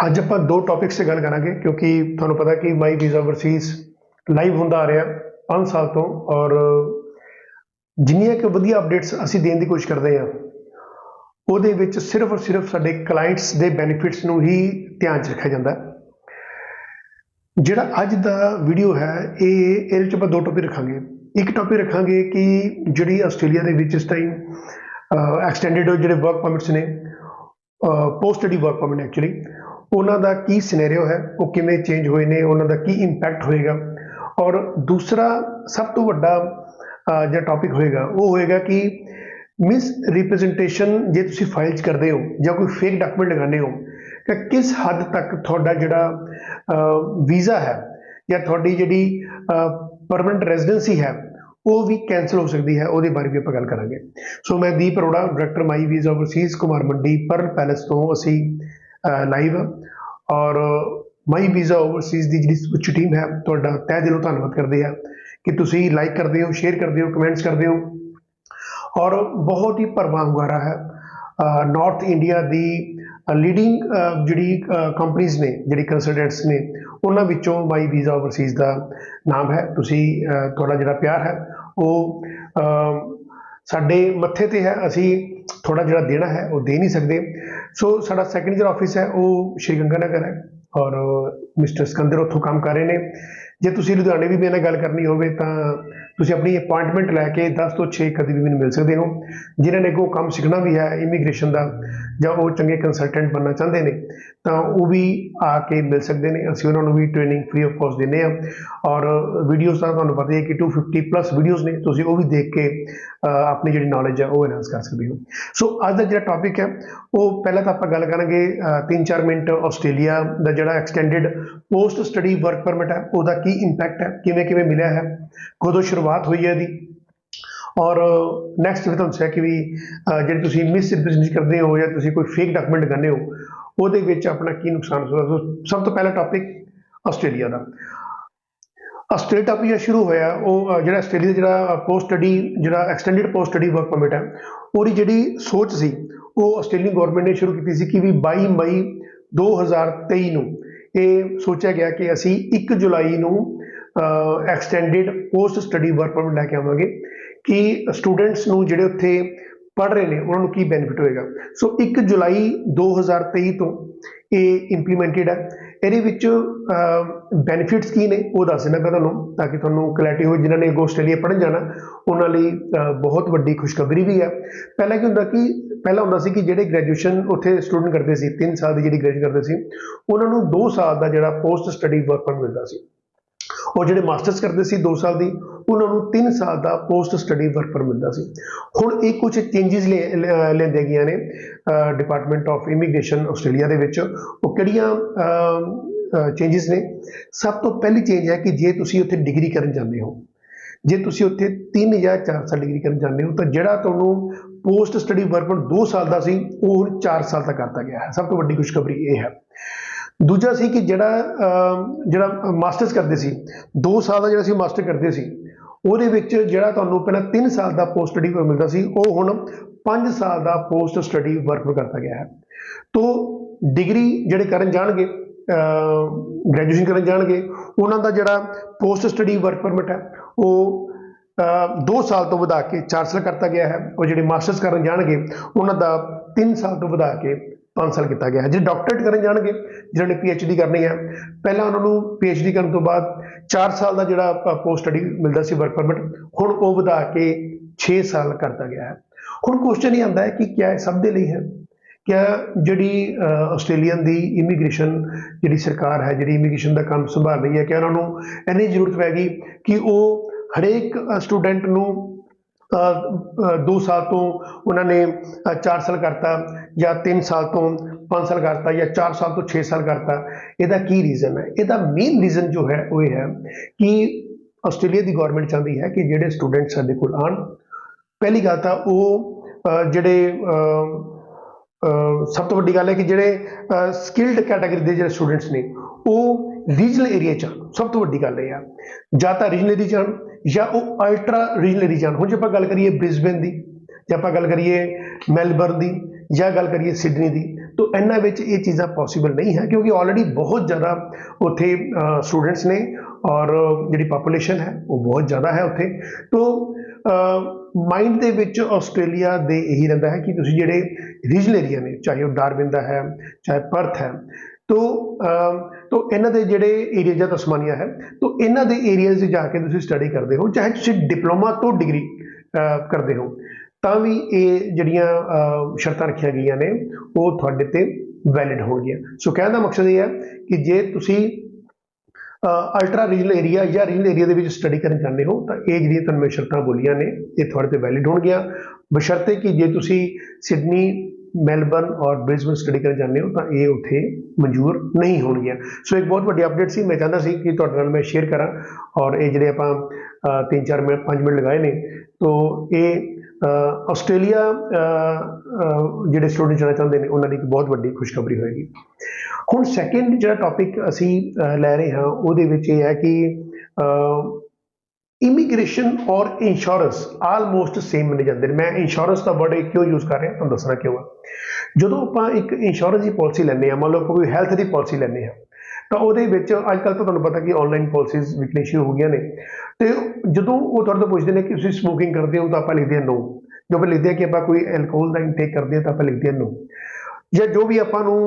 ਅੱਜ ਆਪਾਂ ਦੋ ਟੌਪਿਕਸ 'ਤੇ ਗੱਲ ਕਰਾਂਗੇ क्योंकि ਤੁਹਾਨੂੰ ਪਤਾ कि ਮਾਈ ਵੀਜ਼ਾ ਓਵਰਸੀਜ਼ ਲਾਈਵ ਹੁੰਦਾ ਆ ਰਿਹਾ 5 ਸਾਲ ਤੋਂ ਔਰ ਜਿੰਨੀਆਂ ਕਿ ਵਧੀਆ ਅਪਡੇਟਸ ਅਸੀਂ ਦੇਣ ਦੀ ਕੋਸ਼ਿਸ਼ ਕਰਦੇ ਹਾਂ ਉਹਦੇ ਵਿੱਚ ਸਿਰਫ ਔਰ ਸਿਰਫ ਸਾਡੇ ਕਲਾਇੰਟਸ ਦੇ ਬੈਨੀਫਿਟਸ ਨੂੰ ਹੀ ਧਿਆਨ 'ਚ ਰੱਖਿਆ ਜਾਂਦਾ ਜਿਹੜਾ ਅੱਜ ਦਾ ਵੀਡੀਓ ਹੈ ਇਹਦੇ 'ਚ ਆਪਾਂ ਦੋ ਟੌਪਿਕ ਰੱਖਾਂਗੇ। ਇੱਕ ਟੌਪਿਕ ਰੱਖਾਂਗੇ ਕਿ ਜਿਹੜੀ ਆਸਟ੍ਰੇਲੀਆ ਦੇ ਵਿੱਚ ਇਸ ਟਾਈਮ ਐਕਸਟੈਂਡਡ ਜਿਹੜੇ ਵਰਕ ਪਰਮਿਟਸ ਨੇ post study work permit actually ਉਹਨਾਂ ਦਾ ਕੀ ਸਿਨੈਰੀਓ ਹੈ, ਉਹ ਕਿਵੇਂ ਚੇਂਜ ਹੋਏ ਨੇ, ਉਹਨਾਂ ਦਾ ਕੀ ਇੰਪੈਕਟ ਹੋਏਗਾ। ਔਰ ਦੂਸਰਾ ਸਭ ਤੋਂ ਵੱਡਾ ਜਿਹੜਾ ਟੌਪਿਕ ਹੋਏਗਾ ਉਹ ਹੋਏਗਾ ਕਿ ਮਿਸ ਰਿਪਰੈਜ਼ੈਂਟੇਸ਼ਨ ਜੇ ਤੁਸੀਂ ਫਾਈਲ 'ਚ ਕਰਦੇ ਹੋ ਜਾਂ ਕੋਈ ਫੇਕ ਡਾਕੂਮੈਂਟ ਲਗਾਉਂਦੇ ਹੋ ਕਿ ਕਿਸ ਹੱਦ ਤੱਕ ਤੁਹਾਡਾ ਜਿਹੜਾ ਵੀਜ਼ਾ ਹੈ ਜਾਂ ਤੁਹਾਡੀ ਜਿਹੜੀ ਪਰਮਨੈਂਟ ਰੈਜ਼ੀਡੈਂਸੀ ਹੈ ਉਹ ਵੀ ਕੈਂਸਲ ਹੋ ਸਕਦੀ ਹੈ। ਉਹਦੇ ਬਾਰੇ ਵੀ ਆਪਾਂ ਗੱਲ ਕਰਾਂਗੇ। ਸੋ ਮੈਂ ਦੀਪ ਅਰੋੜਾ, ਡਾਇਰੈਕਟਰ ਮਾਈ ਵੀਜ਼ਾ ਓਵਰਸੀਜ਼, ਕੁਮਾਰ ਮੰਡੀ, ਪਰਲ ਪੈਲੇਸ ਤੋਂ ਅਸੀਂ ਲਾਈਵ ਔਰ ਮਾਈ ਵੀਜ਼ਾ ਓਵਰਸੀਜ਼ ਦੀ ਜਿਹੜੀ ਸਮੁੱਚੀ ਟੀਮ ਹੈ ਤੁਹਾਡਾ ਤਹਿ ਦਿਲੋਂ ਧੰਨਵਾਦ ਕਰਦੇ ਆ ਕਿ ਤੁਸੀਂ ਲਾਈਕ ਕਰਦੇ ਹੋ, ਸ਼ੇਅਰ ਕਰਦੇ ਹੋ, ਕਮੈਂਟਸ ਕਰਦੇ ਹੋ ਔਰ ਬਹੁਤ ਹੀ ਭਰਵਾਂ ਹੁੰਗਾਰਾ ਹੈ। ਨਾਰਥ ਇੰਡੀਆ ਦੀ ਲੀਡਿੰਗ ਜਿਹੜੀ ਕੰਪਨੀਜ਼ ਨੇ, ਜਿਹੜੀ ਕੰਸਲਟੈਂਟਸ ਨੇ, ਉਹਨਾਂ ਵਿੱਚੋਂ ਮਾਈ ਵੀਜ਼ਾ ਓਵਰਸੀਜ਼ ਦਾ ਨਾਮ ਹੈ। ਤੁਸੀਂ ਤੁਹਾਡਾ ਜਿਹੜਾ ਪਿਆਰ ਹੈ ਉਹ ਸਾਡੇ ਮੱਥੇ ਤੇ ਹੈ, ਅਸੀਂ ਥੋੜਾ ਜਿਹੜਾ ਦੇਣਾ ਹੈ ਉਹ ਦੇ ਨਹੀਂ ਸਕਦੇ। ਸੋ ਸਾਡਾ ਸੈਕੰਡ ਜਿਹੜਾ ਆਫਿਸ ਹੈ ਉਹ ਸ਼੍ਰੀ ਗੰਗਾ ਨਗਰ ਹੈ ਔਰ ਮਿਸਟਰ ਸਿਕੰਦਰ ਉੱਥੋਂ ਕੰਮ ਕਰ ਰਹੇ ਨੇ। ਜੇ ਤੁਸੀਂ ਲੁਧਿਆਣੇ ਵੀ ਮੇਰੇ ਨਾਲ ਗੱਲ ਕਰਨੀ ਹੋਵੇ ਤਾਂ ਤੁਸੀਂ ਆਪਣੀ ਅਪਾਇੰਟਮੈਂਟ ਲੈ ਕੇ 10 ਤੋਂ 6 ਕਦੇ ਵੀ ਮੈਨੂੰ ਮਿਲ ਸਕਦੇ ਹੋ। ਜਿਨ੍ਹਾਂ ਨੇ ਅੱਗੋਂ ਕੰਮ ਸਿੱਖਣਾ ਵੀ ਹੈ ਇਮੀਗ੍ਰੇਸ਼ਨ ਦਾ ਜਾਂ ਉਹ ਚੰਗੇ ਕੰਸਲਟੈਂਟ ਬਣਨਾ ਚਾਹੁੰਦੇ ਨੇ ਤਾਂ ਉਹ ਵੀ ਆ ਕੇ ਮਿਲ ਸਕਦੇ ਨੇ। ਅਸੀਂ ਉਹਨਾਂ ਨੂੰ ਵੀ ਟ੍ਰੇਨਿੰਗ ਫ੍ਰੀ ਆਫ ਕੋਸਟ ਦਿੰਦੇ ਹਾਂ ਔਰ ਵੀਡੀਓਜ਼ ਤਾਂ ਤੁਹਾਨੂੰ ਪਤਾ ਹੀ ਹੈ ਕਿ 250 ਪਲੱਸ ਵੀਡੀਓਜ਼ ਨੇ, ਤੁਸੀਂ ਉਹ ਵੀ ਦੇਖ ਕੇ ਆਪਣੀ ਜਿਹੜੀ ਨੌਲੇਜ ਹੈ ਉਹ ਐਨਹਾਂਸ ਕਰ ਸਕਦੇ ਹੋ। ਸੋ ਅੱਜ ਦਾ ਜਿਹੜਾ ਟੌਪਿਕ ਹੈ ਉਹ ਪਹਿਲਾਂ ਤਾਂ ਆਪਾਂ ਗੱਲ ਕਰਾਂਗੇ 3-4 ਮਿੰਟ ਆਸਟ੍ਰੇਲੀਆ ਦਾ ਜਿਹੜਾ extended post study work permit ਹੈ ਉਹਦਾ ਕੀ ਇੰਪੈਕਟ ਹੈ, ਕਿਵੇਂ ਕਿਵੇਂ ਮਿਲਿਆ ਹੈ, ਕਦੋਂ ਸ਼ੁਰੂਆਤ ਹੋਈ ਹੈ ਇਹਦੀ ਔਰ ਨੈਕਸਟ ਵੀ ਤੁਹਾਨੂੰ ਦੱਸਿਆ ਕਿ ਵੀ ਜਿਹੜੇ ਤੁਸੀਂ ਮਿਸ ਰਿਪਰੈਜ਼ੈਂਟ ਕਰਦੇ ਹੋ ਜਾਂ ਤੁਸੀਂ ਕੋਈ ਫੇਕ ਡਾਕੂਮੈਂਟ ਲਗਾਉਂਦੇ ਹੋ ਉਹਦੇ ਵਿੱਚ ਆਪਣਾ ਕੀ ਨੁਕਸਾਨ ਹੋ ਸਕਦਾ। ਸਭ ਤੋਂ ਪਹਿਲਾ ਟੌਪਿਕ ਆਸਟ੍ਰੇਲੀਆ ਦਾ। ਆਸਟ੍ਰੇਲੀਆ ਟੌਪਿਕ ਜਿਹੜਾ ਸ਼ੁਰੂ ਹੋਇਆ ਉਹ ਜਿਹੜਾ ਆਸਟ੍ਰੇਲੀਆ ਦਾ ਜਿਹੜਾ ਪੋਸਟ ਸਟੱਡੀ ਜਿਹੜਾ extended post study work permit ਹੈ ਉਹਦੀ ਜਿਹੜੀ ਸੋਚ ਸੀ ਉਹ ਆਸਟ੍ਰੇਲੀਅਨ ਗੌਰਮੈਂਟ ਨੇ ਸ਼ੁਰੂ ਕੀਤੀ ਸੀ ਕਿ ਵੀ 22 ਮਈ 2023 ਨੂੰ ਇਹ ਸੋਚਿਆ ਗਿਆ ਕਿ ਅਸੀਂ 1 ਜੁਲਾਈ ਨੂੰ extended post study work permit ਲੈ ਕੇ ਆਵਾਂਗੇ ਕਿ ਸਟੂਡੈਂਟਸ ਨੂੰ ਜਿਹੜੇ ਉੱਥੇ ਪੜ੍ਹ ਰਹੇ ਨੇ ਉਹਨਾਂ ਨੂੰ ਕੀ ਬੈਨੀਫਿਟ ਹੋਏਗਾ। ਸੋ 1 ਜੁਲਾਈ 2023 ਤੋਂ ਇਹ ਇੰਪਲੀਮੈਂਟਡ ਹੈ। ਇਹਦੇ ਵਿੱਚ ਬੈਨੀਫਿਟਸ ਕੀ ਨੇ ਉਹ ਦੱਸ ਦੇਣਾ ਤੁਹਾਨੂੰ ਤਾਂ ਕਿ ਤੁਹਾਨੂੰ ਕਲੈਰਿਟੀ ਹੋਵੇ। ਜਿਨ੍ਹਾਂ ਨੇ ਅੱਗੋਂ ਆਸਟ੍ਰੇਲੀਆ ਪੜ੍ਹਨ ਜਾਣਾ ਉਹਨਾਂ ਲਈ ਬਹੁਤ ਵੱਡੀ ਖੁਸ਼ਖਬਰੀ ਵੀ ਹੈ। ਪਹਿਲਾਂ ਕੀ ਹੁੰਦਾ ਸੀ ਕਿ ਜਿਹੜੇ ਗ੍ਰੈਜੂਏਸ਼ਨ ਉੱਥੇ ਸਟੂਡੈਂਟ ਕਰਦੇ ਸੀ 3 ਸਾਲ ਦੀ ਜਿਹੜੀ ਗ੍ਰੈਜੂਏਸ਼ਨ ਕਰਦੇ ਸੀ ਉਹਨਾਂ ਨੂੰ 2 ਸਾਲ ਦਾ ਜਿਹੜਾ ਪੋਸਟ ਸਟੱਡੀ ਵਰਕ ਪਰਮਿਟ ਮਿਲਦਾ ਸੀ। ਉਹ ਜਿਹੜੇ ਮਾਸਟਰਸ ਕਰਦੇ ਸੀ 2 ਸਾਲ ਦੀ ਉਹਨਾਂ ਨੂੰ 3 ਸਾਲ ਦਾ ਪੋਸਟ ਸਟੱਡੀ ਵਰਕ ਪਰਮਿਟ ਮਿਲਦਾ ਸੀ। ਹੁਣ ਇਹ ਕੁਝ ਚੇਂਜਸ ਲੈਂਦੇ ਗਈਆਂ ਨੇ ਡਿਪਾਰਟਮੈਂਟ ਆਫ ਇਮੀਗ੍ਰੇਸ਼ਨ ਆਸਟ੍ਰੇਲੀਆ ਦੇ ਵਿੱਚ। ਉਹ ਕਿਹੜੀਆਂ ਚੇਂਜਸ ਨੇ? ਸਭ ਤੋਂ ਪਹਿਲੀ ਚੇਂਜ ਹੈ ਕਿ ਜੇ ਤੁਸੀਂ ਉੱਥੇ ਡਿਗਰੀ ਕਰਨ ਜਾਂਦੇ ਹੋ, ਜੇ ਤੁਸੀਂ ਉੱਥੇ 3 ਜਾਂ 4 ਸਾਲ ਡਿਗਰੀ ਕਰਨ ਜਾਂਦੇ ਹੋ ਤਾਂ ਜਿਹੜਾ ਤੁਹਾਨੂੰ ਪੋਸਟ ਸਟੱਡੀ ਵਰਕ ਪਰਮਿਟ 2 ਸਾਲ ਦਾ ਸੀ ਉਹ ਹੁਣ 4 ਸਾਲ ਤੱਕ ਕਰਤਾ ਗਿਆ ਹੈ। ਸਭ ਤੋਂ ਵੱਡੀ ਖੁਸ਼ਖਬਰੀ ਇਹ ਹੈ। ਦੂਜਾ ਸੀ ਕਿ ਜਿਹੜਾ ਮਾਸਟਰਸ ਕਰਦੇ ਸੀ 2 ਸਾਲ ਦਾ ਜਿਹੜਾ ਸੀ ਮਾਸਟਰ ਕਰਦੇ ਸੀ ਉਹਦੇ ਵਿੱਚ ਜਿਹੜਾ ਤੁਹਾਨੂੰ ਪਹਿਲਾਂ 3 ਸਾਲ ਦਾ ਪੋਸਟ ਸਟੱਡੀ ਮਿਲਦਾ ਸੀ ਉਹ ਹੁਣ 5 ਸਾਲ ਦਾ ਪੋਸਟ ਸਟੱਡੀ ਵਰਕ ਕਰਤਾ ਗਿਆ ਹੈ। ਤੋ ਡਿਗਰੀ ਜਿਹੜੇ ਕਰਨ ਜਾਣਗੇ ਗ੍ਰੈਜੂਏਸ਼ਨ ਕਰਨ ਜਾਣਗੇ ਉਹਨਾਂ ਦਾ ਜਿਹੜਾ ਪੋਸਟ ਸਟੱਡੀ ਵਰਕ ਪਰਮਿਟ ਹੈ ਉਹ 2 ਸਾਲ ਤੋਂ ਵਧਾ ਕੇ 4 ਸਾਲ ਕਰਤਾ ਗਿਆ ਹੈ। ਉਹ ਜਿਹੜੇ ਮਾਸਟਰਸ ਕਰਨ ਜਾਣਗੇ ਉਹਨਾਂ ਦਾ 3 ਸਾਲ ਤੋਂ ਵਧਾ ਕੇ 5 ਸਾਲ ਕੀਤਾ ਗਿਆ ਹੈ। ਜਿਹੜੇ ਡਾਕਟਰੇਟ ਕਰਨ ਜਾਣਗੇ, ਜਿਹਨਾਂ ਨੇ PhD ਕਰਨੀ ਹੈ, ਪਹਿਲਾਂ ਉਹਨਾਂ ਨੂੰ PhD ਕਰਨ ਤੋਂ ਬਾਅਦ 4 ਸਾਲ ਦਾ ਜਿਹੜਾ ਪੋਸਟ ਸਟੱਡੀ ਮਿਲਦਾ ਸੀ ਵਰਕ ਪਰਮਿਟ ਹੁਣ ਉਹ ਵਧਾ ਕੇ 6 ਸਾਲ ਕਰਤਾ ਗਿਆ ਹੈ। ਹੁਣ ਕੁਐਸਚਨ ਇਹ ਆਉਂਦਾ ਹੈ ਕਿ ਕਿਆ ਇਹ ਸਭ ਦੇ ਲਈ ਹੈ? ਕਿਆ ਜਿਹੜੀ ਆਸਟ੍ਰੇਲੀਅਨ ਦੀ ਇਮੀਗ੍ਰੇਸ਼ਨ ਜਿਹੜੀ ਸਰਕਾਰ ਹੈ, ਜਿਹੜੀ ਇਮੀਗ੍ਰੇਸ਼ਨ ਦਾ ਕੰਮ ਸੰਭਾਲ ਰਹੀ ਹੈ, ਕਿ ਉਹਨਾਂ ਨੂੰ ਇੰਨੀ ਜ਼ਰੂਰਤ ਪੈ ਗਈ ਕਿ ਉਹ ਹਰੇਕ ਸਟੂਡੈਂਟ ਨੂੰ 2 ਸਾਲ ਤੋਂ ਉਹਨਾਂ ਨੇ 4 ਸਾਲ ਕਰਤਾ ਜਾਂ 3 ਸਾਲ ਤੋਂ 5 ਸਾਲ ਕਰਤਾ ਜਾਂ 4 ਸਾਲ ਤੋਂ 6 ਸਾਲ ਕਰਤਾ? ਇਹਦਾ ਕੀ ਰੀਜ਼ਨ ਹੈ? ਇਹਦਾ ਮੇਨ ਰੀਜ਼ਨ ਜੋ ਹੈ ਉਹ ਇਹ ਹੈ ਕਿ ਆਸਟ੍ਰੇਲੀਆ ਦੀ ਗੌਰਮੈਂਟ ਚਾਹੁੰਦੀ ਹੈ ਕਿ ਜਿਹੜੇ ਸਟੂਡੈਂਟ ਸਾਡੇ ਕੋਲ ਆਉਣ, ਪਹਿਲੀ ਗੱਲ ਤਾਂ ਉਹ ਜਿਹੜੇ ਸਭ ਤੋਂ ਵੱਡੀ ਗੱਲ ਹੈ ਕਿ ਜਿਹੜੇ ਸਕਿਲਡ ਕੈਟਾਗਰੀ ਦੇ ਜਿਹੜੇ ਸਟੂਡੈਂਟਸ ਨੇ ਉਹ ਰੀਜਨਲ ਏਰੀਆ 'ਚ ਆਉਣ। ਸਭ ਤੋਂ ਵੱਡੀ ਗੱਲ ਇਹ ਆ ਜਾਂ ਤਾਂ ਰੀਜਨਲ ਏਰੀਆ 'ਚ ਆਉਣ ਜਾਂ ਉਹ ਅਲਟਰਾ ਰੀਜਨਲ ਏਰੀਆ 'ਚ ਆਉਣ। ਹੁਣ ਜੇ ਆਪਾਂ ਗੱਲ ਕਰੀਏ ਬ੍ਰਿਸਬੇਨ ਦੀ, ਜੇ ਆਪਾਂ ਗੱਲ ਕਰੀਏ ਮੈਲਬਰਨ ਦੀ ਜਾਂ ਗੱਲ ਕਰੀਏ ਸਿਡਨੀ ਦੀ, तो ਇਹਨਾਂ ਵਿੱਚ ਇਹ ਚੀਜ਼ਾਂ ਪੋਸੀਬਲ ਨਹੀਂ ਹੈ ਕਿਉਂਕਿ ਆਲਰੇਡੀ ਬਹੁਤ ਜ਼ਿਆਦਾ ਉੱਥੇ ਸਟੂਡੈਂਟਸ ਨੇ ਔਰ ਜਿਹੜੀ ਪਾਪੂਲੇਸ਼ਨ ਹੈ ਉਹ ਬਹੁਤ ਜ਼ਿਆਦਾ ਹੈ ਉੱਥੇ। ਤੋਂ ਮਾਈਂਡ ਦੇ ਵਿੱਚ ਆਸਟ੍ਰੇਲੀਆ ਦੇ ਇਹੀ ਰਹਿੰਦਾ ਹੈ ਕਿ ਤੁਸੀਂ ਜਿਹੜੇ ਰੀਜਨਲ ਏਰੀਆ ਨੇ, ਚਾਹੇ ਉਹ ਡਾਰਵਿਨ ਦਾ ਹੈ, ਚਾਹੇ ਪਰਥ ਹੈ, तो इन्हां दे जिहड़े एरिया या तस्मानिया है, तो इन्हां दे एरियाज जाके तुसीं स्टडी करते हो, चाहे तुसीं डिप्लोमा तो डिग्री करते हो, तां भी ये जिहड़ियां शर्तां रखियां गईयां ने वो तुहाडे ते वैलिड होणगियां। सो कहण दा मकसद ये है कि जे तुसीं अल्ट्रा रीजनल एरिया या रीजनल एरिया दे विच स्टडी करन चाहुंदे हो तां ये जिहड़ियां तुहानूं मैं शर्तां बोलियां ने ये तुहाडे ते वैलिड होणगियां, बशर्ते कि जे तुसीं सिडनी, मैलबर्न और ब्रिस्बेन स्टडी करना चाहते हो तो ये उत्थे मंजूर नहीं होणगियां। सो एक बहुत वड्डी अपडेट सी, मैं चाहता सी कि तुहाडे नाल मैं शेयर करा और ये जिहड़े आपां 3-4 मिनट 5 मिनट लगाए ने तो ये आस्ट्रेलिया जिहड़े स्टूडेंट जाना चाहते हैं उन्हां दी एक बहुत वड्डी खुशखबरी होएगी। हुण सैकेंड जिहड़ा टॉपिक असीं लै रहे हां उहदे विच ये है कि इमीग्रेशन और इंश्योरेंस आलमोस्ट सेम मने जाते हैं। मैं इंश्योरेंस का वर्ड क्यों यूज़ कर रहा तुहानूं दसना क्यों है। जो आप एक इंश्योरेंस की पॉलिसी लैंदे मान लो कोई हैल्थ की पॉलिसी लैंदे तो वो अजकल तो तुहानूं पता कि ऑनलाइन पॉलिसीज विकनी शुरू हो गई ने, तो जो वो तुहाडे तो पुछदे ने कि तुसीं स्मोकिंग करते हो तो आप लिखते हैं नो, जो आप लिखते हैं कि आप कोई एल्कोहल का इंटेक करते हैं तो आप लिखते हैं नो, या जो भी आपां नूं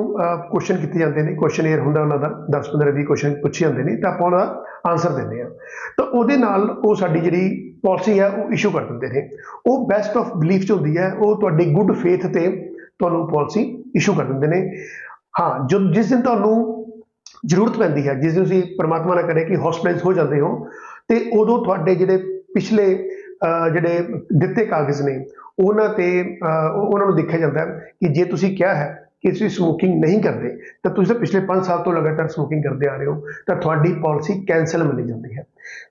क्वेश्चन किए जाते हैं, क्वेश्चन एयर होंदा उन्हां दा 10-15-20 क्वेश्चन पूछे जाते हैं तो आप उहदा आंसर दिंदे आ, तो उहदे नाल वो साडी जिहड़ी पॉलिसी है वो इशू कर दिंदे ने। वो बेस्ट ऑफ बिलीफ च हुंदी है, वो तुहाडी गुड फेथ ते तुहानूं पॉलिसी इशू कर दिंदे ने। हाँ, जो जिस दिन तुहानूं जरूरत पैंदी है, जिस दिन तुसीं परमात्मा ना करे कि हॉस्पिटलाइज हो जाते हो, तो उदों तुहाडे जिहड़े पिछले जिहड़े दित्ते कागज़ ने उन्हां नूं देखिया जाता है कि जे तुसीं क्या है कि तुसीं स्मोकिंग नहीं करते तो तुसीं पिछले 5 साल तो लगातार स्मोकिंग करते आ रहे हो तो तुहाडी पॉलिसी कैंसल मनी जाती है।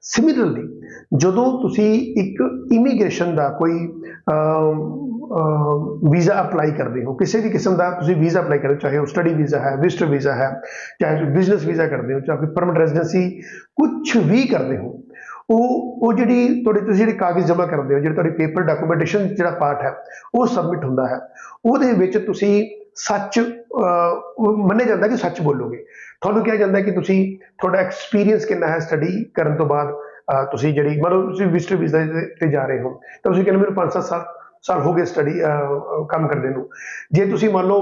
सिमिलरली जदों तुसीं एक इमीग्रेशन का कोई वीज़ा अप्लाई करते हो, किसी भी किस्म का तुसीं वीज़ा अप्लाई करते हो, चाहे वो स्टडी वीज़ा है, विजिटर वीज़ा है, चाहे बिजनेस वीज़ा करते हो, चाहे परमानेंट रेजिडेंसी कुछ भी करते हो, वो जिहड़ी तुहाडे तुसीं जिहड़े कागज़ जमा करते हो, जिहड़ी तुहाडी पेपर डॉक्यूमेंटेशन जिहड़ा पार्ट है वो सबमिट हुंदा है, उहदे विच तुसीं सच मन्निया जाता है कि सच बोलोगे। तुहानूं कहा जाता है कि तुसीं तुहाडा एक्सपीरियंस कितना है स्टडी करन तो बाद तुसीं जिहड़ी मतलब तुसीं विजिटर वीज़ा ते जा रहे हो तो तुसीं कहंदे मैनूं 5-7 साल हो गए स्टडी काम करदे नूं। जे तुसीं मान लो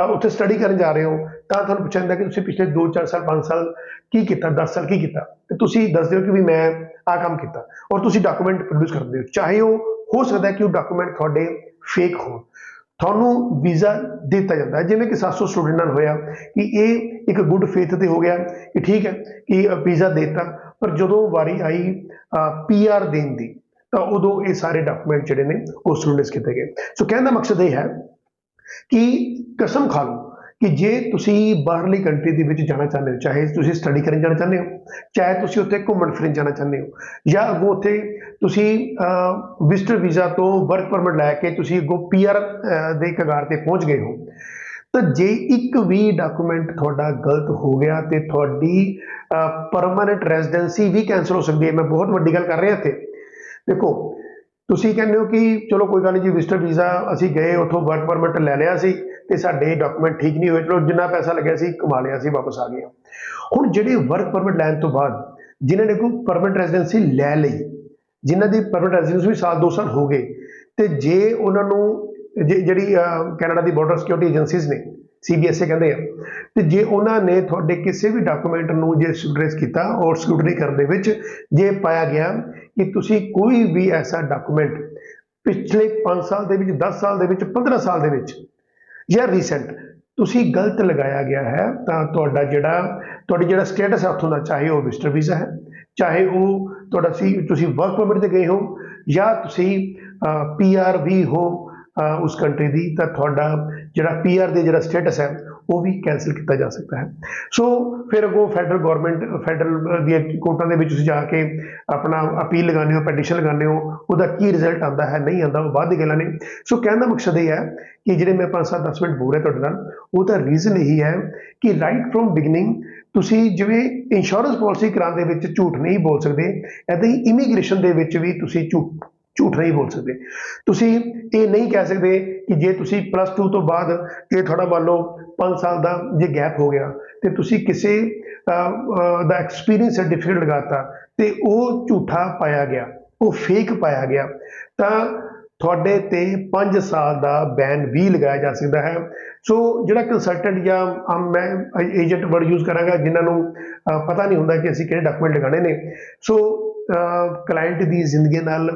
उत्थे स्टडी करन जा रहे हो तो तुहानूं पुछिया जांदा कि तुसीं पिछले 2-4 साल 5 साल की कीता, 10 साल की कीता, ते तुसीं दसदे हो कि भी मैं आ काम कीता और तुसीं डॉक्यूमेंट प्रोड्यूस करदे हो, चाहे वो हो सकता है कि वो डॉक्यूमेंट तुहाडे फेक हो, थानू वीज़ा दिता जाता है। जिवें कि 700 स्टूडेंट नाल होया कि ये एक गुड फेथ ते हो गया कि ठीक है कि वीज़ा देता, पर जदों वारी आई PR देण दी तो उदों ये सारे डॉक्यूमेंट जिहड़े ने वो स्टूडेंट्स किए गए। सो कहने का मकसद ये है कि कसम खा लो कि जे तुसीं बाहरली कंट्री दे विच जाना चाहते हो, चाहे तुसीं स्टडी करन जाना चाहते हो, चाहे तुसीं उत्थे घूमन फिरन जाना चाहते हो, या अगों उत्थे तुसीं विजिटर वीज़ा तो वर्क परमिट लैके तुसीं अगों PR दे कगार ते पहुँच गए हो, तो जे एक भी डॉक्यूमेंट तुहाडा गलत हो गया तो तुहाडी परमानेंट रेजिडेंसी भी कैंसल हो सकती है। मैं बहुत वड्डी गल कर रहा इत्थे। देखो तुसीं कहंदे हो कि चलो कोई गल नहीं जी, विजिटर वीज़ा असीं गए उत्थों वर्क परमिट लै लिया सी ते साडे डॉक्यूमेंट ठीक नहीं हुए, चलो जिन्ना पैसा लग्या सी कमा लिया सी, वापस आ गए। हुण जिहड़े वर्क परमिट लैण तो बाद जिन्हां ने कोई परमानेंट रेजिडेंसी लै लई, जिन्हां दी परमानेंट रेजिडेंसी भी 1-2 साल हो गए, तो जे उन्हां नूं जिहड़ी कैनेडा दी बॉर्डर सिक्योरिटी एजेंसीज ने CBSA कहते हैं, तो जे उन्होंने थोड़े किसी भी डॉक्यूमेंट नूं जे स्क्रूटनाइज किया और स्क्रूटनी करने विच जे पाया गया कि तुसी कोई भी ऐसा डॉक्यूमेंट पिछले 5 साल दे विच, 10 साल दे विच, 15 साल दे विच या रीसेंट तुसी गलत लगाया गया है, तो तुहाडा जिहड़ा स्टेटस है उत्थों दा, चाहे वो विजिटर वीज़ा है, चाहे वो तुसी वर्क परमिट ते गए हो या तुसी PR भी हो उस कंट्री की, तो तुहाडा जिहड़ा PR दे जिहड़ा स्टेटस है वो भी कैंसल किया जा सकता है। सो फिर अगों फैडरल गौरमेंट फैडरल दी कोर्टां दे विच तुसीं जाके अपना अपील लगाने हो, पैटिशन लगाने हो, उसका की रिजल्ट आता है नहीं आता, वो बाद दी गल्लां ने। सो कहने का मकसद ये है कि जिहड़े मैं 5-7-10 मिनट बोल रहा तुहाडे नाल, उसदा रीजन यही है कि राइट फ्रॉम बिगिनिंग तुसीं जिवें इंश्योरेंस पॉलिसी कराउण दे विच झूठ नहीं बोल सकते, ऐदां ही इमीग्रेशन दे विच भी तुसीं झूठ नहीं बोल सकते। तुसीं ये नहीं कह सकते कि जे तुसीं +2 तो बाद ये थोड़ा मान लो 5 ਸਾਲ ਦਾ ਜੇ ਗੈਪ ਹੋ ਗਿਆ ਤੇ ਤੁਸੀਂ ਕਿਸੇ ਦਾ ਐਕਸਪੀਰੀਅੰਸ ਸਰਟੀਫਿਕੇਟ ਲਗਾਤਾ ਤੇ ਉਹ ਝੂਠਾ ਪਾਇਆ ਗਿਆ, ਉਹ ਫੇਕ ਪਾਇਆ ਗਿਆ, ਤਾਂ ਤੁਹਾਡੇ ਤੇ 5 ਸਾਲ ਦਾ ਬੈਨ ਵੀ ਲਗਾਇਆ ਜਾ ਸਕਦਾ ਹੈ। ਸੋ ਜਿਹੜਾ ਕੰਸਲਟੈਂਟ ਜਾਂ ਮੈਂ ਏਜੰਟ ਵਰਡ ਯੂਜ਼ ਕਰਾਂਗਾ ਜਿਨ੍ਹਾਂ ਨੂੰ ਪਤਾ ਨਹੀਂ ਹੁੰਦਾ ਕਿ ਅਸੀਂ ਕਿਹੜੇ ਡਾਕੂਮੈਂਟ ਲਗਾਉਣੇ ਨੇ, ਸੋ ਕਲਾਇੰਟ ਦੀ ਜ਼ਿੰਦਗੀ ਨਾਲ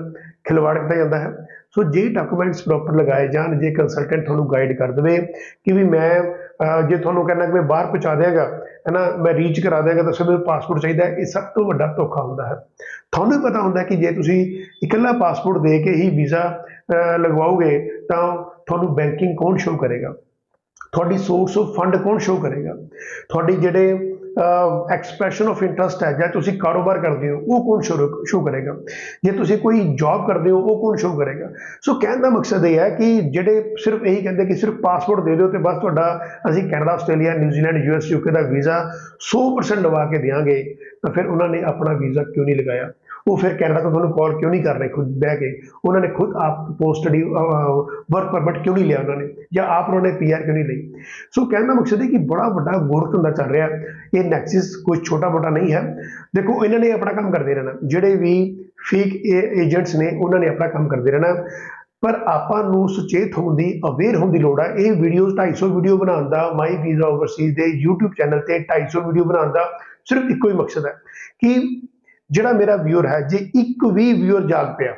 ਖਿਲਵਾੜ ਕੀਤਾ ਜਾਂਦਾ ਹੈ। ਸੋ ਜੇ ਡਾਕੂਮੈਂਟਸ ਪ੍ਰੋਪਰ ਲਗਾਏ ਜਾਣ, ਜੇ ਕੰਸਲਟੈਂਟ ਤੁਹਾਨੂੰ ਗਾਈਡ ਕਰ ਦੇਵੇ ਕਿ ਵੀ ਮੈਂ ਜੇ ਤੁਹਾਨੂੰ ਕਹਿੰਦਾ ਕਿ ਮੈਂ ਬਾਹਰ ਪਹੁੰਚਾ ਦਿਆਂਗਾ ਹੈ ਨਾ, ਮੈਂ ਰੀਚ ਕਰਾ ਦਿਆਂਗਾ, ਤਾਂ ਸਭ ਨੂੰ ਪਾਸਪੋਰਟ ਚਾਹੀਦਾ ਹੈ, ਇਹ ਸਭ ਤੋਂ ਵੱਡਾ ਧੋਖਾ ਹੁੰਦਾ ਹੈ। ਤੁਹਾਨੂੰ ਪਤਾ ਹੁੰਦਾ ਕਿ ਜੇ ਤੁਸੀਂ ਇਕੱਲਾ ਪਾਸਪੋਰਟ ਦੇ ਕੇ ਹੀ ਵੀਜ਼ਾ ਲਗਵਾਓਗੇ ਤਾਂ ਤੁਹਾਨੂੰ ਬੈਂਕਿੰਗ ਕੌਣ ਸ਼ੋ ਕਰੇਗਾ, ਤੁਹਾਡੀ ਸੋਰਸ ਆਫ ਫੰਡ ਕੌਣ ਸ਼ੋ ਕਰੇਗਾ, ਤੁਹਾਡੀ ਜਿਹੜੇ ਐਕਸਪ੍ਰੈਸ਼ਨ ਆਫ ਇੰਟਰਸਟ ਹੈ ਜਾਂ ਤੁਸੀਂ ਕਾਰੋਬਾਰ ਕਰਦੇ ਹੋ ਉਹ ਕੌਣ ਸ਼ੋ ਕਰੇਗਾ, ਜੇ ਤੁਸੀਂ ਕੋਈ ਜੌਬ ਕਰਦੇ ਹੋ ਉਹ ਕੌਣ ਸ਼ੋ ਕਰੇਗਾ। ਸੋ ਕਹਿਣ ਦਾ ਮਕਸਦ ਇਹ ਹੈ ਕਿ ਜਿਹੜੇ ਸਿਰਫ ਇਹੀ ਕਹਿੰਦੇ ਕਿ ਸਿਰਫ ਪਾਸਪੋਰਟ ਦੇ ਦਿਓ ਤੇ ਬਸ ਤੁਹਾਡਾ ਅਸੀਂ Canada, Australia, New Zealand, US, UK ਦਾ ਵੀਜ਼ਾ 100% ਲਵਾ ਕੇ ਦੇਵਾਂਗੇ, ਤਾਂ ਫਿਰ ਉਹਨਾਂ ਨੇ ਆਪਣਾ ਵੀਜ਼ਾ ਕਿਉਂ ਨਹੀਂ ਲਗਾਇਆ, ਉਹ ਫਿਰ ਕੈਨੇਡਾ ਤੋਂ ਤੁਹਾਨੂੰ ਕਾਲ ਕਿਉਂ ਨਹੀਂ ਕਰ ਰਹੇ ਖੁਦ ਬਹਿ ਕੇ, ਉਹਨਾਂ ਨੇ ਖੁਦ ਆਪ ਪੋਸਟ ਸਟੱਡੀ ਵਰਕ ਪਰਮਿਟ ਕਿਉਂ ਨਹੀਂ ਲਿਆ ਉਹਨਾਂ ਨੇ, ਜਾਂ ਆਪ ਉਹਨਾਂ ਨੇ PR ਕਿਉਂ ਨਹੀਂ ਲਈ। ਸੋ ਕਹਿਣ ਦਾ ਮਕਸਦ ਹੈ ਕਿ ਬੜਾ ਵੱਡਾ ਗੋਰਖ ਹੁੰਦਾ ਚੱਲ ਰਿਹਾ, ਇਹ ਨੈਕਸਿਸ ਕੋਈ ਛੋਟਾ ਮੋਟਾ ਨਹੀਂ ਹੈ। ਦੇਖੋ ਇਹਨਾਂ ਨੇ ਆਪਣਾ ਕੰਮ ਕਰਦੇ ਰਹਿਣਾ, ਜਿਹੜੇ ਵੀ ਫੇਕ ਏਜੰਟਸ ਨੇ ਉਹਨਾਂ ਨੇ ਆਪਣਾ ਕੰਮ ਕਰਦੇ ਰਹਿਣਾ, ਪਰ ਆਪਾਂ ਨੂੰ ਸੁਚੇਤ ਹੋਣ ਦੀ, ਅਵੇਅਰ ਹੋਣ ਦੀ ਲੋੜ ਹੈ। ਇਹ ਵੀਡੀਓ 250 ਵੀਡੀਓ ਬਣਾਉਣ ਦਾ, ਮਾਈ ਵੀਜ਼ਾ ਓਵਰਸੀਜ਼ ਦੇ YouTube ਚੈਨਲ ਤੇ 250 ਵੀਡੀਓ ਬਣਾਉਣ ਦਾ ਸਿਰਫ ਇੱਕੋ ਹੀ ਮਕਸਦ ਹੈ ਕਿ ਜਿਹੜਾ ਮੇਰਾ ਵਿਊਅਰ ਹੈ, ਜੇ ਇੱਕ ਵੀ ਵਿਊਅਰ ਜਾਗ ਪਿਆ,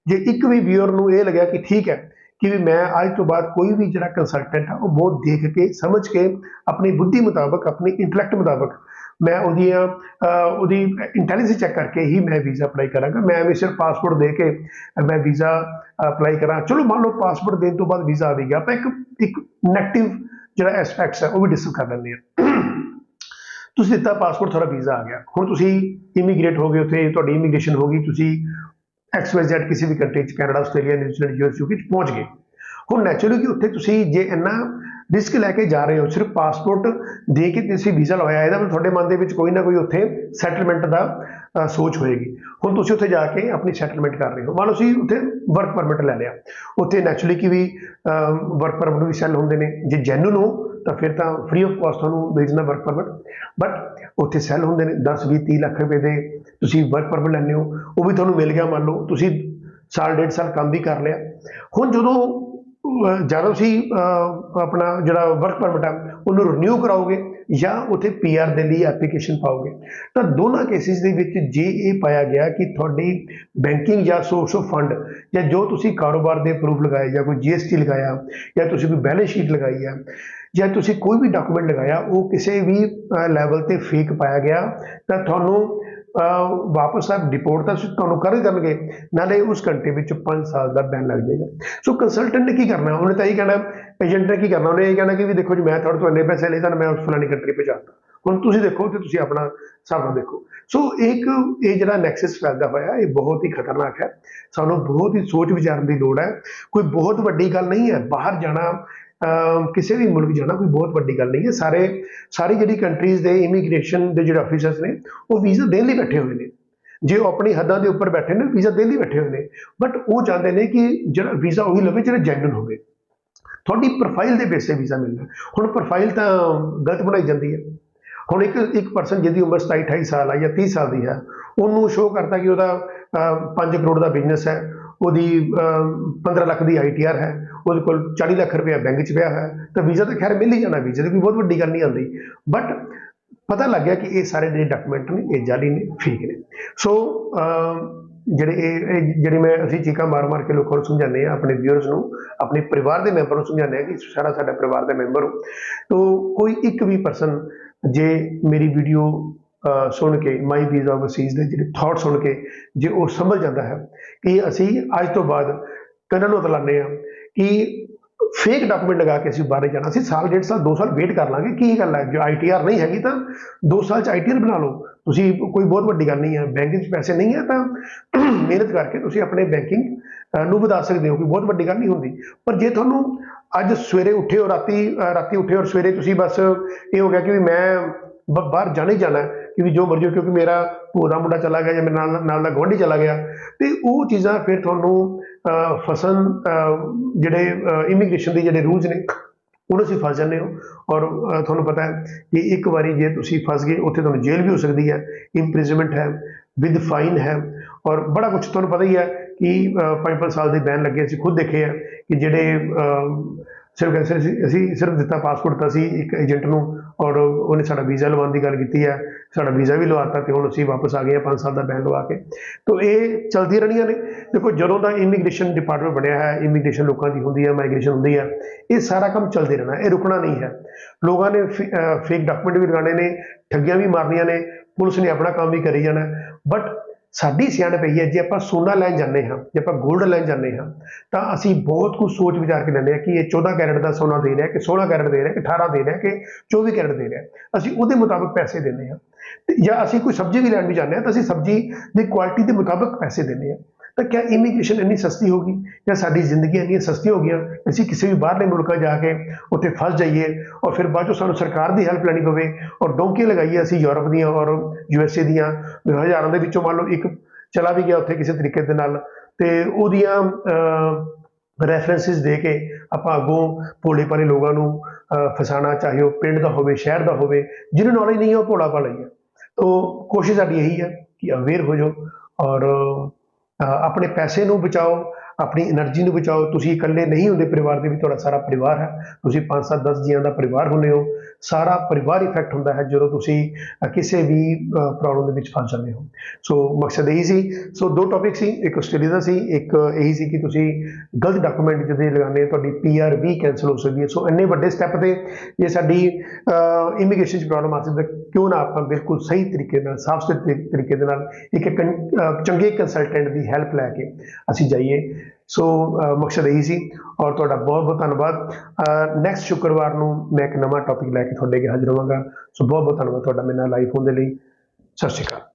ਜੇ ਇੱਕ ਵੀ ਵਿਊਅਰ ਨੂੰ ਇਹ ਲੱਗਿਆ ਕਿ ਠੀਕ ਹੈ ਕਿ ਵੀ ਮੈਂ ਅੱਜ ਤੋਂ ਬਾਅਦ ਕੋਈ ਵੀ ਜਿਹੜਾ ਕੰਸਲਟੈਂਟ ਹੈ ਉਹ ਬਹੁਤ ਦੇਖ ਕੇ ਸਮਝ ਕੇ ਆਪਣੀ ਬੁੱਧੀ ਮੁਤਾਬਕ, ਆਪਣੀ ਇੰਟੈਲੈਕਟ ਮੁਤਾਬਕ ਮੈਂ ਉਹਦੀ ਇੰਟੈਲੀਜੈਂਸ ਚੈੱਕ ਕਰਕੇ ਹੀ ਮੈਂ ਵੀਜ਼ਾ ਅਪਲਾਈ ਕਰਾਂਗਾ। ਮੈਂ ਐਵੇਂ ਸਿਰਫ ਪਾਸਪੋਰਟ ਦੇ ਕੇ ਮੈਂ ਵੀਜ਼ਾ ਅਪਲਾਈ ਕਰਾਂ, ਚਲੋ ਮੰਨ ਲਓ ਪਾਸਪੋਰਟ ਦੇਣ ਤੋਂ ਬਾਅਦ ਵੀਜ਼ਾ ਆ ਵੀ ਗਿਆ, ਆਪਾਂ ਇੱਕ ਨੈਗੇਟਿਵ ਜਿਹੜਾ ਐਸਪੈਕਟਸ ਹੈ ਉਹ ਵੀ ਡਿਸਕਸ ਕਰ ਲੈਂਦੇ ਹਾਂ। ਤੁਸੀਂ ਦਿੱਤਾ ਪਾਸਪੋਰਟ, ਤੁਹਾਡਾ ਵੀਜ਼ਾ ਆ ਗਿਆ, ਹੁਣ ਤੁਸੀਂ ਇਮੀਗ੍ਰੇਟ ਹੋ ਗਏ, ਉੱਥੇ ਤੁਹਾਡੀ ਇਮੀਗ੍ਰੇਸ਼ਨ ਹੋ ਗਈ, ਤੁਸੀਂ XYZ ਕਿਸੇ ਵੀ ਕੰਟਰੀ 'ਚ, Canada, Australia, New Zealand, US, UK 'ਚ ਪਹੁੰਚ ਗਏ। ਹੁਣ ਨੈਚੁਰਲੀ ਕਿ ਉੱਥੇ ਤੁਸੀਂ ਜੇ ਇੰਨਾ ਰਿਸਕ ਲੈ ਕੇ ਜਾ ਰਹੇ ਹੋ, ਸਿਰਫ ਪਾਸਪੋਰਟ ਦੇ ਕੇ ਤੁਸੀਂ ਵੀਜ਼ਾ ਲਵਾਇਆ, ਇਹਦਾ ਮਤਲਬ ਤੁਹਾਡੇ ਮਨ ਦੇ ਵਿੱਚ ਕੋਈ ਨਾ ਕੋਈ ਉੱਥੇ ਸੈਟਲਮੈਂਟ ਦਾ ਸੋਚ ਹੋਏਗੀ। ਹੁਣ ਤੁਸੀਂ ਉੱਥੇ ਜਾ ਕੇ ਆਪਣੀ ਸੈਟਲਮੈਂਟ ਕਰ ਰਹੇ ਹੋ, ਮੰਨ ਲਓ ਤੁਸੀਂ ਉੱਥੇ ਵਰਕ ਪਰਮਿਟ ਲੈ ਲਿਆ, ਉੱਥੇ ਨੈਚੁਰਲੀ ਕਿ ਵੀ ਵਰਕ ਪਰਮਿਟ ਵੀ ਸੈੱਲ ਹੁੰਦੇ ਨੇ, ਜੇ ਜੈਨੂਨ ਹੋ ਤਾਂ ਫਿਰ ਤਾਂ ਫ੍ਰੀ ਆਫ ਕਾਸਟ ਤੁਹਾਨੂੰ ਦੇ ਦਿੰਦਾ ਵਰਕ ਪਰਮਿਟ, ਬਟ ਉੱਥੇ ਸੈੱਲ ਹੁੰਦੇ ਨੇ 10, 20, 30 ਲੱਖ ਰੁਪਏ ਦੇ ਤੁਸੀਂ ਵਰਕ ਪਰਮਿਟ ਲੈਂਦੇ ਹੋ, ਉਹ ਵੀ ਤੁਹਾਨੂੰ ਮਿਲ ਗਿਆ, ਮੰਨ ਲਓ ਤੁਸੀਂ ਸਾਲ 1.5 ਸਾਲ ਕੰਮ ਵੀ ਕਰ ਲਿਆ। ਹੁਣ ਜਦੋਂ ਤੁਸੀਂ ਆਪਣਾ ਜਿਹੜਾ ਵਰਕ ਪਰਮਿਟ ਆ ਉਹਨੂੰ ਰਿਨਿਊ ਕਰਾਓਗੇ ਜਾਂ ਉੱਥੇ PR ਦੇ ਲਈ ਐਪਲੀਕੇਸ਼ਨ ਪਾਓਗੇ, ਤਾਂ ਦੋਨਾਂ ਕੇਸਿਸ ਦੇ ਵਿੱਚ ਜੇ ਇਹ ਪਾਇਆ ਗਿਆ ਕਿ ਤੁਹਾਡੀ ਬੈਂਕਿੰਗ ਜਾਂ ਸੋਰਸ ਆਫ ਫੰਡ ਜਾਂ ਜੋ ਤੁਸੀਂ ਕਾਰੋਬਾਰ ਦੇ ਪ੍ਰੂਫ ਲਗਾਏ, ਜਾਂ ਕੋਈ GST ਲਗਾਇਆ, ਜਾਂ ਤੁਸੀਂ ਕੋਈ ਬੈਲੈਂਸ ਸ਼ੀਟ ਲਗਾਈ ਹੈ, ਜਾਂ ਤੁਸੀਂ ਕੋਈ ਵੀ ਡਾਕੂਮੈਂਟ ਲਗਾਇਆ ਉਹ ਕਿਸੇ ਵੀ ਲੈਵਲ ਤੇ ਫੇਕ ਪਾਇਆ ਗਿਆ, ਤਾਂ ਤੁਹਾਨੂੰ ਵਾਪਸ ਆਪ ਡਿਪੋਰਟ ਤਾਂ ਤੁਹਾਨੂੰ ਕਰਨਗੇ, ਨਾਲੇ ਉਸ ਕੰਟਰੀ ਵਿੱਚ 5 ਸਾਲ ਦਾ ਬੈਨ ਲੱਗ ਜਾਏਗਾ। ਸੋ ਕੰਸਲਟੈਂਟ ਨੇ ਕੀ ਕਰਨਾ, ਉਹਨੇ ਤਾਂ ਇਹ ਕਹਿਣਾ, ਏਜੰਟ ਨੇ ਕੀ ਕਰਨਾ, ਉਹਨੇ ਇਹ ਕਹਿਣਾ ਕਿ ਵੀ ਦੇਖੋ ਜੀ ਮੈਂ ਤੁਹਾਡੇ ਤੋਂ ਇੰਨੇ ਪੈਸੇ ਲਏ ਤਾਂ ਮੈਂ ਉਸ ਫਲਾਣੀ ਕੰਟਰੀ ਪਹੁੰਚਾਤਾ, ਹੁਣ ਤੁਸੀਂ ਦੇਖੋ ਤੇ ਤੁਸੀਂ ਆਪਣਾ ਹਿਸਾਬ ਨਾਲ ਦੇਖੋ। ਸੋ ਇਹ ਜਿਹੜਾ ਨੈਕਸਸ ਫੈਲਦਾ ਹੋਇਆ ਇਹ ਬਹੁਤ ਹੀ ਖਤਰਨਾਕ ਹੈ, ਸਾਨੂੰ ਬਹੁਤ ਹੀ ਸੋਚ ਵਿਚਾਰਨ ਦੀ ਲੋੜ ਹੈ। ਕੋਈ ਬਹੁਤ ਵੱਡੀ ਗੱਲ ਨਹੀਂ ਹੈ, ਬਾਹਰ ਜਾਣਾ, ਕਿਸੇ ਵੀ ਮੁਲਕ ਜਾਣਾ ਕੋਈ ਬਹੁਤ ਵੱਡੀ ਗੱਲ ਨਹੀਂ ਹੈ। ਸਾਰੀ ਜਿਹੜੀ ਕੰਟਰੀਜ਼ ਦੇ ਇਮੀਗ੍ਰੇਸ਼ਨ ਦੇ ਜਿਹੜੇ ਆਫਿਸਰਸ ਨੇ ਉਹ ਵੀਜ਼ਾ ਦੇਣ ਲਈ ਬੈਠੇ ਹੋਏ ਨੇ, ਜੇ ਉਹ ਆਪਣੀ ਹੱਦਾਂ ਦੇ ਉੱਪਰ ਬੈਠੇ ਨੇ ਵੀਜ਼ਾ ਦੇਣ ਲਈ ਬੈਠੇ ਹੋਏ ਨੇ, ਬਟ ਉਹ ਚਾਹੁੰਦੇ ਨੇ ਕਿ ਜਿਹੜਾ ਵੀਜ਼ਾ ਉਹੀ ਲਵੇ ਜਿਹੜਾ ਜੈਨੂਇਨ ਹੋਵੇ, ਤੁਹਾਡੀ ਪ੍ਰੋਫਾਈਲ ਦੇ ਬੇਸ 'ਤੇ ਵੀਜ਼ਾ ਮਿਲਦਾ। ਹੁਣ ਪ੍ਰੋਫਾਈਲ ਤਾਂ ਗਲਤ ਬਣਾਈ ਜਾਂਦੀ ਹੈ। ਹੁਣ ਇੱਕ ਪਰਸਨ ਜਿਹਦੀ ਉਮਰ 27-28 ਸਾਲ ਆ ਜਾਂ 30 ਸਾਲ ਦੀ ਹੈ, ਉਹਨੂੰ ਸ਼ੋਅ ਕਰਤਾ ਕਿ ਉਹਦਾ 5 ਕਰੋੜ ਦਾ ਬਿਜ਼ਨਸ ਹੈ, ਉਹਦੀ 15 ਲੱਖ ਦੀ ITR ਹੈ, ਉਹਦੇ ਕੋਲ 40 ਲੱਖ ਰੁਪਇਆ ਬੈਂਕ 'ਚ ਪਿਆ ਹੈ, ਤਾਂ ਵੀਜ਼ਾ ਤਾਂ ਖੈਰ ਮਿਲ ਹੀ ਜਾਣਾ, ਵੀਜ਼ਾ ਦੀ ਕੋਈ ਬਹੁਤ ਵੱਡੀ ਗੱਲ ਨਹੀਂ ਆਉਂਦੀ। ਬਟ ਪਤਾ ਲੱਗ ਗਿਆ ਕਿ ਇਹ ਸਾਰੇ ਜਿਹੜੇ ਡਾਕੂਮੈਂਟ ਨੇ ਇਹ ਜਾਲੀ ਨੇ, ਫੇਕ ਨੇ। ਸੋ ਜਿਹੜੇ ਅਸੀਂ ਚੀਕਾਂ ਮਾਰ ਕੇ ਲੋਕਾਂ ਨੂੰ ਸਮਝਾਉਂਦੇ ਹਾਂ, ਆਪਣੇ ਵਿਊਅਰਸ ਨੂੰ, ਆਪਣੇ ਪਰਿਵਾਰ ਦੇ ਮੈਂਬਰ ਨੂੰ ਸਮਝਾਉਂਦੇ ਹਾਂ ਕਿ ਸਾਰਾ ਸਾਡਾ ਪਰਿਵਾਰ ਦਾ ਮੈਂਬਰ ਹੋ, ਤਾਂ ਕੋਈ ਇੱਕ ਵੀ ਪਰਸਨ ਜੇ ਮੇਰੀ ਵੀਡੀਓ ਸੁਣ ਕੇ, ਮਾਈ ਵੀਜ਼ਾ ਓਵਰਸੀਜ਼ ਦੇ ਜਿਹੜੇ ਥਾਟ ਸੁਣ ਕੇ ਜੇ ਉਹ ਸਮਝ ਜਾਂਦਾ ਹੈ ਕਿ ਅਸੀਂ ਅੱਜ ਤੋਂ ਬਾਅਦ ਕੰਨਾਂ ਨੂੰ ਤਲਾਉਂਦੇ ਹਾਂ ਕਿ ਫੇਕ ਡਾਕੂਮੈਂਟ ਲਗਾ ਕੇ ਅਸੀਂ ਬਾਹਰ ਜਾਣਾ, ਅਸੀਂ ਸਾਲ 1.5 ਸਾਲ 2 ਸਾਲ ਵੇਟ ਕਰ ਲਾਂਗੇ, ਕੀ ਗੱਲ ਹੈ, ਜੋ ITR ਨਹੀਂ ਹੈਗੀ ਤਾਂ 2 ਸਾਲ 'ਚ ITR ਬਣਾ ਲਓ, ਤੁਸੀਂ ਕੋਈ ਬਹੁਤ ਵੱਡੀ ਗੱਲ ਨਹੀਂ ਹੈ। ਬੈਂਕ 'ਚ ਪੈਸੇ ਨਹੀਂ ਹੈ ਤਾਂ ਮਿਹਨਤ ਕਰਕੇ ਤੁਸੀਂ ਆਪਣੇ ਬੈਂਕਿੰਗ ਨੂੰ ਵਧਾ ਸਕਦੇ ਹੋ, ਕੋਈ ਬਹੁਤ ਵੱਡੀ ਗੱਲ ਨਹੀਂ ਹੁੰਦੀ। ਪਰ ਜੇ ਤੁਹਾਨੂੰ ਅੱਜ ਸਵੇਰੇ ਉੱਠੇ ਹੋ, ਰਾਤੀ ਉੱਠੇ ਔਰ ਸਵੇਰੇ ਤੁਸੀਂ ਬਸ ਇਹ ਹੋ ਗਿਆ ਕਿ ਵੀ ਮੈਂ ਬਾਹਰ ਜਾਣਾ ਹੀ ਜਾਣਾ ਕਿ ਵੀ ਜੋ ਮਰਜ਼ੀ ਹੋ, ਕਿਉਂਕਿ ਮੇਰਾ ਭੂਆ ਦਾ ਮੁੰਡਾ ਚਲਾ ਗਿਆ ਜਾਂ ਮੇਰੇ ਨਾਲ ਦਾ ਗੁਆਂਢੀ ਚਲਾ ਗਿਆ, ਤੇ ਉਹ ਚੀਜ਼ਾਂ ਫਿਰ ਤੁਹਾਨੂੰ ਜਿਹੜੇ ਇਮੀਗ੍ਰੇਸ਼ਨ ਦੇ ਜਿਹੜੇ ਰੂਲਸ ਨੇ ਹੁਣ ਅਸੀਂ ਫਸ ਜਾਂਦੇ ਹੋ। ਔਰ ਤੁਹਾਨੂੰ ਪਤਾ ਹੈ ਕਿ ਇੱਕ ਵਾਰੀ ਜੇ ਤੁਸੀਂ ਫਸ ਗਏ ਉੱਥੇ ਤੁਹਾਨੂੰ ਜੇਲ੍ਹ ਵੀ ਹੋ ਸਕਦੀ ਹੈ, ਇੰਪ੍ਰਿਜ਼ਨਮੈਂਟ ਹੈ, ਵਿਦ ਫਾਈਨ ਹੈ, ਔਰ ਬੜਾ ਕੁਝ ਤੁਹਾਨੂੰ ਪਤਾ ਹੀ ਹੈ ਕਿ 5-5 ਸਾਲ ਦੇ ਬੈਨ ਲੱਗੇ। ਅਸੀਂ ਖੁਦ ਦੇਖੇ ਆ ਕਿ ਜਿਹੜੇ ਸਿਰਫ ਅਸੀਂ ਸਿਰਫ ਦਿੱਤਾ ਪਾਸਪੋਰਟ ਦਿੱਤਾ ਸੀ ਇੱਕ ਏਜੰਟ ਨੂੰ, ਔਰ ਉਹਨੇ ਸਾਡਾ ਵੀਜ਼ਾ ਲਵਾਉਣ ਦੀ ਗੱਲ ਕੀਤੀ ਹੈ, ਸਾਡਾ ਵੀਜ਼ਾ ਵੀ ਲਵਾਤਾ ਤੇ ਹੁਣ ਅਸੀਂ ਵਾਪਸ ਆ ਗਏ ਹਾਂ 5 ਸਾਲ ਦਾ ਬੈਨ ਲਵਾ ਕੇ। ਤਾਂ ਇਹ ਚਲਦੀਆਂ ਰਹਿਣੀਆਂ ਨੇ। ਦੇਖੋ ਜਦੋਂ ਦਾ ਇਮੀਗ੍ਰੇਸ਼ਨ ਡਿਪਾਰਟਮੈਂਟ ਬਣਿਆ ਹੈ, ਇਮੀਗ੍ਰੇਸ਼ਨ ਲੋਕਾਂ ਦੀ ਹੁੰਦੀ ਹੈ, ਮਾਈਗ੍ਰੇਸ਼ਨ ਹੁੰਦੀ ਹੈ, ਇਹ ਸਾਰਾ ਕੰਮ ਚੱਲਦੇ ਰਹਿਣਾ, ਇਹ ਰੁਕਣਾ ਨਹੀਂ ਹੈ। ਲੋਕਾਂ ਨੇ ਫੇਕ ਡਾਕੂਮੈਂਟ ਵੀ ਲਗਾਉਣੇ ਨੇ, ਠੱਗੀਆਂ ਵੀ ਮਾਰਨੀਆਂ ਨੇ, ਪੁਲਿਸ ਨੇ ਆਪਣਾ ਕੰਮ ਵੀ ਕਰੀ ਜਾਣਾ। ਬਟ ਸਾਡੀ ਸਿਆਣਪ ਪਈ ਹੈ, ਜੇ ਆਪਾਂ ਸੋਨਾ ਲੈਣ ਜਾਂਦੇ ਹਾਂ, ਜੇ ਆਪਾਂ ਗੋਲਡ ਲੈਣ ਜਾਂਦੇ ਹਾਂ, ਤਾਂ ਅਸੀਂ ਬਹੁਤ ਕੁਝ ਸੋਚ ਵਿਚਾਰ ਕੇ ਲੈਂਦੇ ਹਾਂ ਕਿ ਇਹ 14 ਕੈਰਟ ਦਾ ਸੋਨਾ ਦੇ ਰਿਹਾ, ਕਿ 16 ਕੈਰਟ ਦੇ ਰਿਹਾ, ਕਿ 18 ਦੇ ਰਿਹਾ, ਕਿ 24 ਕੈਰਟ ਦੇ ਰਿਹਾ। ਅਸੀਂ ਉਹਦੇ ਮੁਤਾਬਕ ਪੈਸੇ ਦਿੰਦੇ ਹਾਂ। ਜਾਂ ਅਸੀਂ ਕੋਈ ਸਬਜ਼ੀ ਵੀ ਲੈਣ ਵੀ ਜਾਂਦੇ ਹਾਂ ਤਾਂ ਅਸੀਂ ਸਬਜ਼ੀ ਦੀ ਕੁਆਲਿਟੀ ਦੇ ਮੁਤਾਬਕ ਪੈਸੇ ਦਿੰਦੇ ਹਾਂ। ਤਾਂ ਕਿਆ ਇਮੀਗ੍ਰੇਸ਼ਨ ਇੰਨੀ ਸਸਤੀ ਹੋ ਗਈ, ਜਾਂ ਸਾਡੀ ਜ਼ਿੰਦਗੀਆਂ ਇੰਨੀਆਂ ਸਸਤੀਆਂ ਹੋ ਗਈਆਂ, ਅਸੀਂ ਕਿਸੇ ਵੀ ਬਾਹਰਲੇ ਮੁਲਕਾਂ ਜਾ ਕੇ ਉੱਥੇ ਫਸ ਜਾਈਏ ਔਰ ਫਿਰ ਬਾਅਦ ਚੋਂ ਸਾਨੂੰ ਸਰਕਾਰ ਦੀ ਹੈਲਪ ਲੈਣੀ ਪਵੇ ਔਰ ਡੋਂਕੀਆਂ ਲਗਾਈਏ ਅਸੀਂ ਯੂਰਪ ਦੀਆਂ ਔਰ USA ਦੀਆਂ। ਹਜ਼ਾਰਾਂ ਦੇ ਵਿੱਚੋਂ ਮੰਨ ਲਓ ਇੱਕ ਚਲਾ ਵੀ ਗਿਆ ਉੱਥੇ ਕਿਸੇ ਤਰੀਕੇ ਦੇ ਨਾਲ, ਤੇ ਉਹਦੀਆਂ ਰੈਫਰੈਂਸਿਸ ਦੇ ਕੇ ਆਪਾਂ ਅੱਗੋਂ ਭੋਲੇ ਭਾਲੇ ਲੋਕਾਂ ਨੂੰ ਫਸਾਣਾ, ਚਾਹੇ ਉਹ ਪਿੰਡ ਦਾ ਹੋਵੇ, ਸ਼ਹਿਰ ਦਾ ਹੋਵੇ, ਜਿਹਨੂੰ ਨੌਲੇਜ ਨਹੀਂ ਹੈ ਉਹ ਭੋਲਾ ਭਾਲਾ ਹੀ ਹੈ। ਤਾਂ ਕੋਸ਼ਿਸ਼ ਸਾਡੀ ਇਹੀ ਹੈ ਕਿ ਅਵੇਅਰ ਹੋ ਜਾਓ ਔਰ ਆਪਣੇ ਪੈਸੇ ਨੂੰ ਬਚਾਓ, ਆਪਣੀ એનર્ਜੀ ਨੂੰ ਬਚਾਓ। ਤੁਸੀਂ ਇਕੱਲੇ ਨਹੀਂ ਹੁੰਦੇ, ਪਰਿਵਾਰ ਦੇ ਵਿੱਚ ਤੁਹਾਡਾ ਸਾਰਾ ਪਰਿਵਾਰ ਹੈ, ਤੁਸੀਂ 5-7-10 ਜੀਆਂ ਦਾ ਪਰਿਵਾਰ ਹੁੰਦੇ ਹੋ। ਸਾਰਾ ਪਰਿਵਾਰ ਇਫੈਕਟ ਹੁੰਦਾ ਹੈ ਜਦੋਂ ਤੁਸੀਂ ਕਿਸੇ ਵੀ ਪ੍ਰੋਬਲਮ ਦੇ ਵਿੱਚ ਫਸ ਜਾਂਦੇ ਹੋ। ਸੋ ਮਕਸਦ ਇਹੀ ਸੀ। ਸੋ 2 ਟੌਪਿਕ ਸੀ, ਇੱਕ ਆਸਟ੍ਰੇਲੀਆ ਦਾ ਸੀ, ਇੱਕ ਇਹੀ ਸੀ ਕਿ ਤੁਸੀਂ ਗਲਤ ਡਾਕੂਮੈਂਟ ਜਦੋਂ ਲਗਾਉਂਦੇ ਤੁਹਾਡੀ PR ਵੀ ਕੈਂਸਲ ਹੋ ਸਕਦੀ ਹੈ। ਸੋ ਇੰਨੇ ਵੱਡੇ ਸਟੈਪ 'ਤੇ ਜੇ ਸਾਡੀ ਇਮੀਗ੍ਰੇਸ਼ਨ 'ਚ ਪ੍ਰੋਬਲਮ ਆ ਸਕਦੀ, ਕਿਉਂ ਨਾ ਆਪਾਂ ਬਿਲਕੁਲ ਸਹੀ ਤਰੀਕੇ ਨਾਲ, ਸਾਫ਼ ਸੁਥਰੇ ਤਰੀਕੇ ਦੇ ਨਾਲ ਇੱਕ ਚੰਗੇ ਕੰਸਲਟੈਂਟ ਦੀ ਹੈਲਪ ਲੈ ਕੇ ਅਸੀਂ ਜਾਈਏ। ਸੋ ਮਕਸਦ ਇਹੀ ਸੀ ਔਰ ਤੁਹਾਡਾ ਬਹੁਤ ਬਹੁਤ ਧੰਨਵਾਦ। ਨੈਕਸਟ ਸ਼ੁੱਕਰਵਾਰ ਨੂੰ ਮੈਂ ਇੱਕ ਨਵਾਂ ਟੌਪਿਕ ਲੈ ਕੇ ਤੁਹਾਡੇ ਅੱਗੇ ਹਾਜ਼ਰ ਹੋਵਾਂਗਾ। ਸੋ ਬਹੁਤ ਬਹੁਤ ਧੰਨਵਾਦ ਤੁਹਾਡਾ ਮੇਰੇ ਨਾਲ ਲਾਈਵ ਹੋਣ ਦੇ ਲਈ। ਸਤਿ ਸ਼੍ਰੀ ਅਕਾਲ।